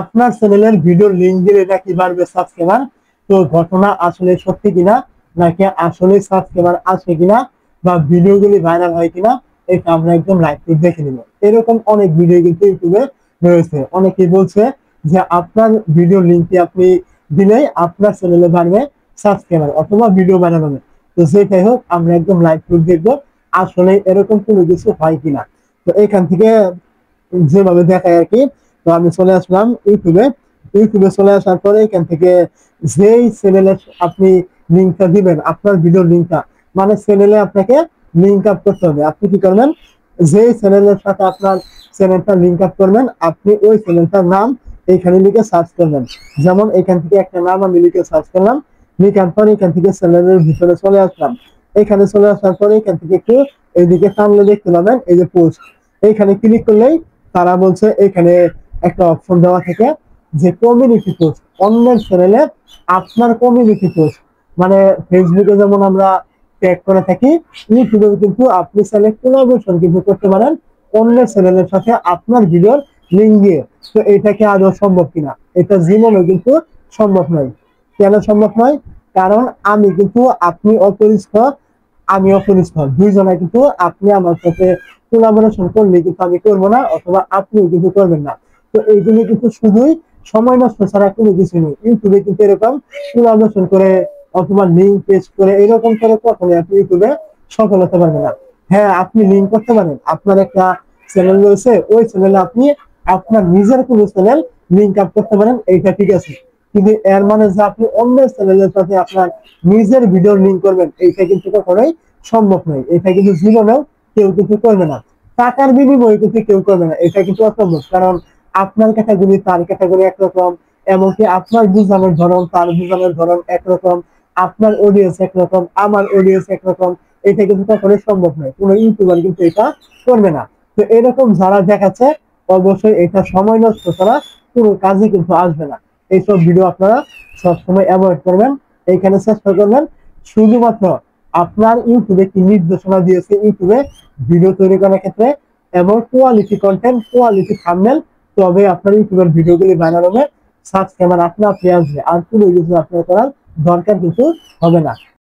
আপনার চ্যানেলের ভিডিওর লিংক দিলে এটা কি বাড়বে সাবস্ক্রাইবার? তো ঘটনা আসলে সত্যি কিনা, নাকি আসলে সাবস্ক্রাইবার আসে কিনা, বা ভিডিওগুলি ভাইরাল হয় কিনা, এটা আমরা একদম লাইভ দেখে নিব। এরকম অনেক ভিডিও কিন্তু ইউটিউবে রয়েছে। অনেকেই বলছে যে আপনার ভিডিও লিংকটি আপনি দিলে আপনার চ্যানেলে বাড়বে সাবস্ক্রাইবার অথবা ভিডিও ভাইরাল হবে। তো যেটাই হোক, আমরা একদম লাইভ দেখবো আসলে এরকম কোনো কিছু হয় কিনা। তো এখান থেকে যেভাবে দেখায় আর কি, তো আমি চলে আসলাম ইউটিউবে। ইউটিউবে চলে আসার পরে এখান থেকে যেই চ্যানেলে আপনি লিঙ্কটা দিবেন, আপনার ভিডিওর লিঙ্কটা, মানে চ্যানেলে আপনাকে লিঙ্ক আপ করতে হবে। আপনি কি করবেন, যেই চ্যানেলের সাথে আপনার চ্যানেলটা লিঙ্ক আপ করবেন, আপনি ওই চ্যানেলটার নাম এইখানে লিখে সার্চ করবেন। যেমন এখান থেকে একটা নাম আমি লিখে সার্চ করলাম, লিখার পরে এখান থেকে চ্যানেলের ভিতরে চলে আসলাম। এখানে চলে আসার পরে এখান থেকে একটু এইদিকে টানলে দেখতে পাবেন এই যে পোস্ট, এইখানে ক্লিক করলেই তারা বলছে এখানে একটা অপশন দেওয়া থাকে যে কমিউনিটি পোস্ট, অন্যের চ্যানেলে আপনার কমিউনিটি পোস্ট, মানে ফেসবুকে যেমন আমরা ট্যাগ করে থাকি, ইউটিউবে কিন্তু আপনি চাইলে কোলাবোরেশন কিন্তু করতে পারেন অন্যের চ্যানেলের সাথে আপনার ভিডিওর লিঙ্ক দিয়ে। তো এটা কি আদৌ সম্ভব কিনা? এটা জীবনে কিন্তু সম্ভব নয়। কেন সম্ভব নয়? কারণ আমি কিন্তু, আপনি অপরিচিত আমি অপরিচিত, দুইজনে কিন্তু আপনি আমার সাথে কোলাবোরেশন করলে কিন্তু আমি করবো না, অথবা আপনিও কিন্তু করবেন না। তো এইগুলো কিন্তু শুধুই সময় নষ্ট ছাড়া কোনো কিছু নেই। ইউটিউবে কিন্তু এরকম কোলাবোরেশন করে অথবা লিঙ্ক পেস্ট করে এরকম করে কখনোই আপনি ইউটিউবে সফল হতে পারবেন না। হ্যাঁ, আপনি লিঙ্ক করতে পারেন, আপনার একটা চ্যানেল রয়েছে, ওই চ্যানেলে আপনি আপনার নিজের কোনো চ্যানেল লিঙ্ক আপ করতে পারেন, এইটা ঠিক আছে। কিন্তু এর মানে যে আপনি অন্যের চ্যানেলের সাথে আপনার নিজের ভিডিও লিঙ্ক করবেন, এইটা কিন্তু কখনোই সম্ভব নয়। এটা কিন্তু জীবনেও কেউ কিন্তু করবে না। টাকার বিনিময়ে কিন্তু কেউ করবে না, এটা কিন্তু অসম্ভব। কারণ আপনার ক্যাটাগরি তার ক্যাটাগরি একরকম, এমনকি আপনার বুঝানোর ধরন তার বুঝানোর ধরন একরকম, আপনার অডিয়েন্স একরকম আমার অডিয়েন্স একরকম। এটা কিন্তু কখনোই সম্ভব নয়, কোনো ইউটিউবার কিন্তু এটা করবে না। তো এরকম যারা দেখাচ্ছে, অবশ্যই এটা সময় নষ্ট করা কোনো কাজে কিন্তু আসবে না। এইসব ভিডিও আপনারা সবসময় অ্যাভয়েড করবেন। এইখানে চেষ্টা করবেন শুধুমাত্র আপনার ইউটিউবে কি নির্দেশনা দিয়েছে ইউটিউবে ভিডিও তৈরি করার ক্ষেত্রে, এবং কোয়ালিটি কন্টেন্ট, কোয়ালিটি থাম্বনেল, তবে আপনার ইউটিউবের ভিডিওগুলি ভাইরাল হবে, সাবস্ক্রাইবার আপনা আপনি আসবে, আর কোনো কিছু আপনার করার দরকার কিন্তু হবে না।